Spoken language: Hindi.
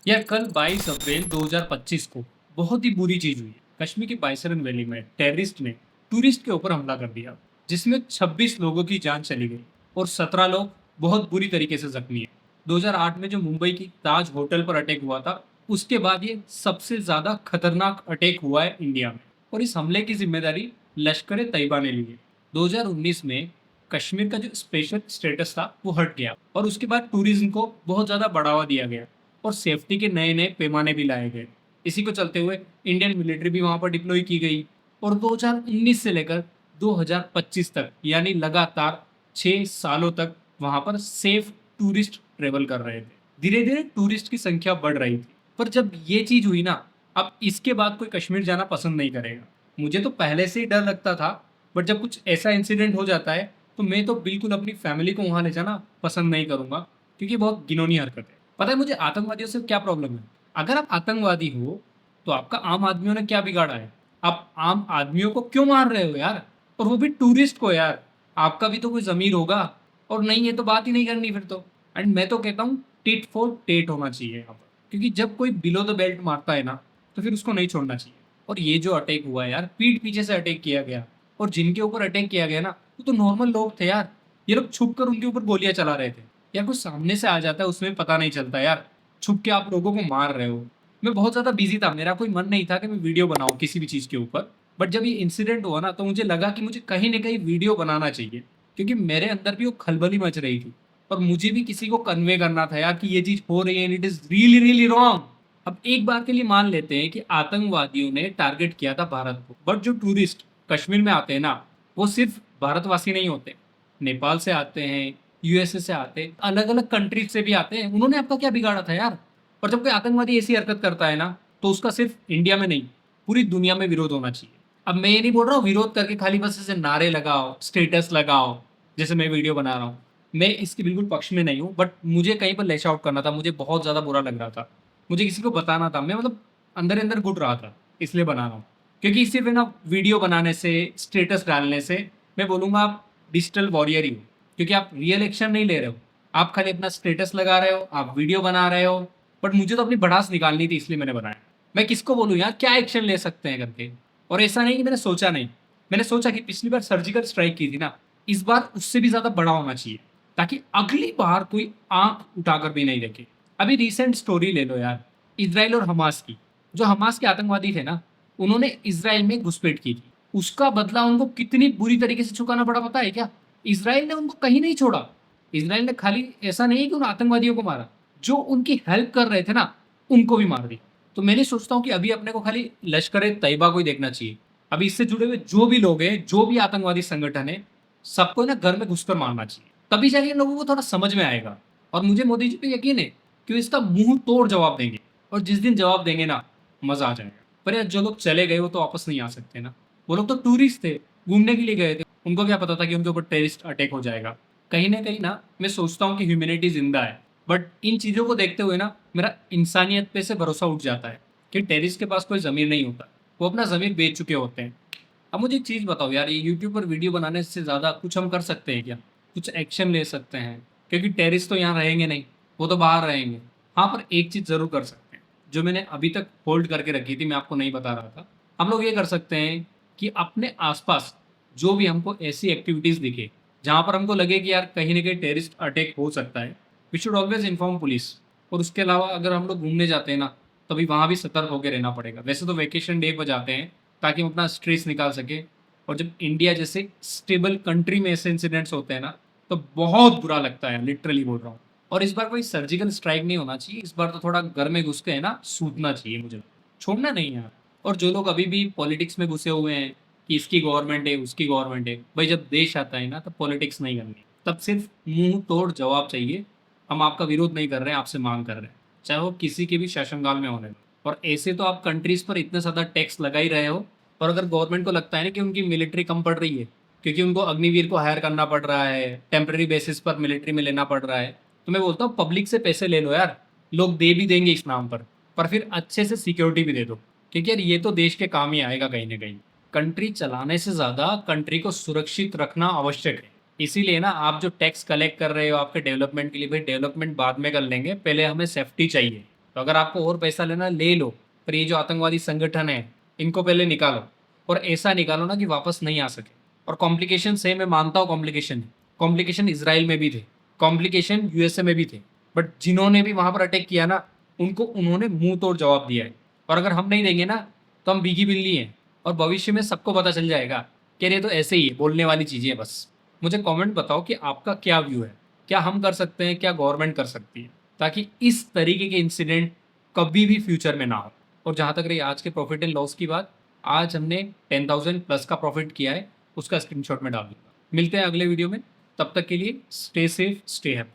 यार कल 22 अप्रैल 2025 को बहुत ही बुरी चीज हुई है। कश्मीर की बाइसरन वैली में टेररिस्ट ने टूरिस्ट के ऊपर हमला कर दिया, जिसमें 26 लोगों की जान चली गई और 17 लोग बहुत बुरी तरीके से जख्मी हैं। 2008 में जो मुंबई की ताज होटल पर अटैक हुआ था, उसके बाद ये सबसे ज्यादा खतरनाक अटैक हुआ है इंडिया में। और इस हमले की जिम्मेदारी लश्कर ए तैयबा ने ली है। 2019 में कश्मीर का जो स्पेशल स्टेटस था वो हट गया और उसके बाद टूरिज्म को बहुत ज्यादा बढ़ावा दिया गया और सेफ्टी के नए नए पैमाने भी लाए गए। इसी को चलते हुए इंडियन मिलिट्री भी वहां पर डिप्लॉय की गई और 2019 से लेकर 2025 तक यानी लगातार 6 सालों तक वहां पर सेफ टूरिस्ट ट्रेवल कर रहे थे। धीरे धीरे टूरिस्ट की संख्या बढ़ रही थी, पर जब ये चीज हुई ना, अब इसके बाद कोई कश्मीर जाना पसंद नहीं करेगा। मुझे तो पहले से ही डर लगता था, बट जब कुछ ऐसा इंसिडेंट हो जाता है तो मैं तो बिल्कुल अपनी फैमिली को वहां ले जाना पसंद नहीं करूंगा, क्योंकि बहुत घिनौनी हरकत है। पता है मुझे आतंकवादियों से क्या प्रॉब्लम है? अगर आप आतंकवादी हो तो आपका आम आदमियों ने क्या बिगाड़ा है? आप आम आदमियों को क्यों मार रहे हो यार? और वो भी टूरिस्ट को यार। आपका भी तो कोई जमीर होगा, और नहीं है तो बात ही नहीं करनी फिर तो। एंड मैं तो कहता हूँ टिट फॉर टेट होना चाहिए यहाँ पर, क्योंकि जब कोई बिलो द बेल्ट मारता है ना, तो फिर उसको नहीं छोड़ना चाहिए। और ये जो अटैक हुआ है यार, पीठ पीछे से अटैक किया गया, और जिनके ऊपर अटैक किया गया ना, वो तो नॉर्मल लोग थे यार। ये लोग छुप कर उनके ऊपर गोलियां चला रहे थे। यार कुछ सामने से आ जाता है उसमें पता नहीं चलता यार, छुप के आप लोगों को मार रहे हो। मैं बहुत ज्यादा बिजी था, मेरा कोई मन नहीं था कि मैं वीडियो बनाऊं किसी भी चीज के ऊपर। बट जब ये इंसिडेंट हुआ ना, तो मुझे लगा कि मुझे कहीं ना कहीं वीडियो बनाना चाहिए, क्योंकि मेरे अंदर भी वो खलबली मच रही थी और मुझे भी किसी को कन्वे करना था यार कि ये चीज हो रही है, it is really really wrong. अब एक बार के लिए मान लेते हैं कि आतंकवादियों ने टारगेट किया था भारत को, बट जो टूरिस्ट कश्मीर में आते हैं ना, वो सिर्फ भारतवासी नहीं होते। नेपाल से आते हैं, यूएसए से आते हैं, अलग अलग कंट्रीज से भी आते हैं। उन्होंने आपका क्या बिगाड़ा था यार? और जब कोई आतंकवादी ऐसी हरकत करता है ना, तो उसका सिर्फ इंडिया में नहीं, पूरी दुनिया में विरोध होना चाहिए। अब मैं ये नहीं बोल रहा हूँ विरोध करके खाली बस ऐसे नारे लगाओ, स्टेटस लगाओ, जैसे मैं वीडियो बना रहा हूँ। मैं इसके बिल्कुल पक्ष में नहीं हूँ, बट मुझे कहीं पर लैश आउट करना था, मुझे बहुत ज़्यादा बुरा लग रहा था। मुझे किसी को बताना था, मैं मतलब अंदर अंदर घुट रहा था, इसलिए बना रहा हूँ। क्योंकि सिर्फ है ना वीडियो बनाने से, स्टेटस डालने से, मैं बोलूँगा आप डिजिटल वॉरियर ही हो, क्योंकि आप रियल एक्शन नहीं ले रहे हो। आप खाली अपना स्टेटस लगा रहे हो, आप वीडियो बना रहे हो। बट मुझे तो अपनी भड़ास निकालनी थी, इसलिए मैंने बनाया। मैं किसको बोलूँ यार क्या एक्शन ले सकते हैं करके? और ऐसा नहीं कि मैंने सोचा नहीं, मैंने सोचा कि पिछली बार सर्जिकल स्ट्राइक की थी ना, इस बार उससे भी ज्यादा बड़ा होना चाहिए, ताकि अगली बार कोई आंख उठाकर भी नहीं देखे। अभी रिसेंट स्टोरी ले लो यार, इसराइल और हमास की। जो हमास के आतंकवादी थे ना, उन्होंने इसराइल में घुसपैठ की थी। उसका बदला उनको कितनी बुरी तरीके से चुकाना पड़ा पता है क्या? इसराइल ने उनको कहीं नहीं छोड़ा। इसराइल ने खाली ऐसा नहीं है कि उन आतंकवादियों को मारा, जो उनकी हेल्प कर रहे थे ना, उनको भी मार दिया। तो मैं नहीं सोचता हूँ कि अभी अपने को खाली लश्कर ए तैयबा को ही देखना चाहिए। अभी इससे जुड़े हुए जो भी लोग हैं, जो भी आतंकवादी संगठन है, सबको ना घर में घुसकर मारना चाहिए। तभी जाके इन लोगों को थोड़ा समझ में आएगा। और मुझे मोदी जी पे यकीन है कि वो इसका मुंह तोड़ जवाब देंगे। और जिस दिन जवाब देंगे ना, मजा आ जाएगा। पर यार जो लोग चले गए वो तो वापस नहीं आ सकते ना। वो लोग तो टूरिस्ट थे, घूमने के लिए गए थे, उनको क्या पता था कि उनके ऊपर टेररिस्ट अटैक हो जाएगा। कहीं ना कहीं ना मैं सोचता हूँ कि ह्यूमैनिटी जिंदा है। बट इन चीज़ों को देखते हुए ना, मेरा इंसानियत पे से भरोसा उठ जाता है कि टेररिस्ट के पास कोई ज़मीर नहीं होता, वो अपना ज़मीर बेच चुके होते हैं। अब मुझे एक चीज़ बताओ यार, ये यूट्यूब पर वीडियो बनाने से ज़्यादा कुछ हम कर सकते हैं क्या? कुछ एक्शन ले सकते हैं? क्योंकि टेररिस्ट तो यहाँ रहेंगे नहीं, वो तो बाहर रहेंगे। हाँ, पर एक चीज़ ज़रूर कर सकते हैं, जो मैंने अभी तक होल्ड करके रखी थी, मैं आपको नहीं बता रहा था। हम लोग ये कर सकते हैं कि अपने आसपास जो भी हमको ऐसी एक्टिविटीज़ दिखे, जहाँ पर हमको लगे कि यार कहीं ना कहीं टेररिस्ट अटैक हो सकता है, we should always inform police. और उसके अलावा अगर हम लोग घूमने जाते हैं ना, तभी वहाँ भी सतर्क होकर रहना पड़ेगा। वैसे तो वेकेशन डे पर जाते हैं ताकि हम अपना स्ट्रेस निकाल सके। और जब इंडिया जैसे स्टेबल कंट्री में ऐसे इंसिडेंट्स होते हैं ना, तो बहुत बुरा लगता है, लिटरली बोल रहा हूँ। और इस बार कोई सर्जिकल स्ट्राइक नहीं होना चाहिए, इस बार तो थोड़ा घर में घुस के है ना सूतना चाहिए मुझे, छोड़ना नहीं यार। और जो लोग अभी भी पॉलिटिक्स में घुसे हुए हैं कि इसकी गवर्नमेंट है, उसकी गवर्नमेंट है, भाई जब देश आता है ना, तब पॉलिटिक्स नहीं करनी, तब सिर्फ मुंह तोड़ जवाब चाहिए। हम आपका विरोध नहीं कर रहे हैं, आपसे मांग कर रहे हैं, चाहे वो किसी के भी शासनकाल में होने दो। और ऐसे तो आप कंट्रीज पर इतने ज़्यादा टैक्स लगा ही रहे हो। और अगर गवर्नमेंट को लगता है ना कि उनकी मिलिट्री कम पड़ रही है, क्योंकि उनको अग्निवीर को हायर करना पड़ रहा है, टेम्पररी बेसिस पर मिलिट्री में लेना पड़ रहा है, तो मैं बोलता हूँ पब्लिक से पैसे ले लो यार। लोग दे भी देंगे इस नाम पर फिर अच्छे से सिक्योरिटी भी दे दो, क्योंकि यार ये तो देश के काम ही आएगा कहीं ना कहीं। कंट्री चलाने से ज़्यादा कंट्री को सुरक्षित रखना आवश्यक है। इसीलिए ना आप जो टैक्स कलेक्ट कर रहे हो आपके डेवलपमेंट के लिए, भाई डेवलपमेंट बाद में कर लेंगे, पहले हमें सेफ्टी चाहिए। तो अगर आपको और पैसा लेना ले लो, पर ये जो आतंकवादी संगठन है इनको पहले निकालो, और ऐसा निकालो ना कि वापस नहीं आ सके। और कॉम्प्लिकेशन से मैं मानता हूँ, कॉम्प्लिकेशन इसराइल में भी थे, कॉम्प्लिकेशन यूएसए में भी थे, बट जिन्होंने भी वहां पर अटैक किया ना उनको उन्होंने मुंह तोड़ जवाब दिया है। और अगर हम नहीं देंगे ना तो हम भीगी बिल्ली हैं, और भविष्य में सबको पता चल जाएगा कि ये तो ऐसे ही है, बोलने वाली चीजें है बस। मुझे कमेंट बताओ कि आपका क्या व्यू है, क्या हम कर सकते हैं, क्या गवर्नमेंट कर सकती है, ताकि इस तरीके के इंसिडेंट कभी भी फ्यूचर में ना हो। और जहाँ तक रही आज के प्रॉफिट एंड लॉस की बात, आज हमने 10,000 प्लस का प्रॉफिट किया है, उसका स्क्रीनशॉट में डाल दूंगा। मिलते हैं अगले वीडियो में, तब तक के लिए स्टे सेफ, स्टे हैप्पी।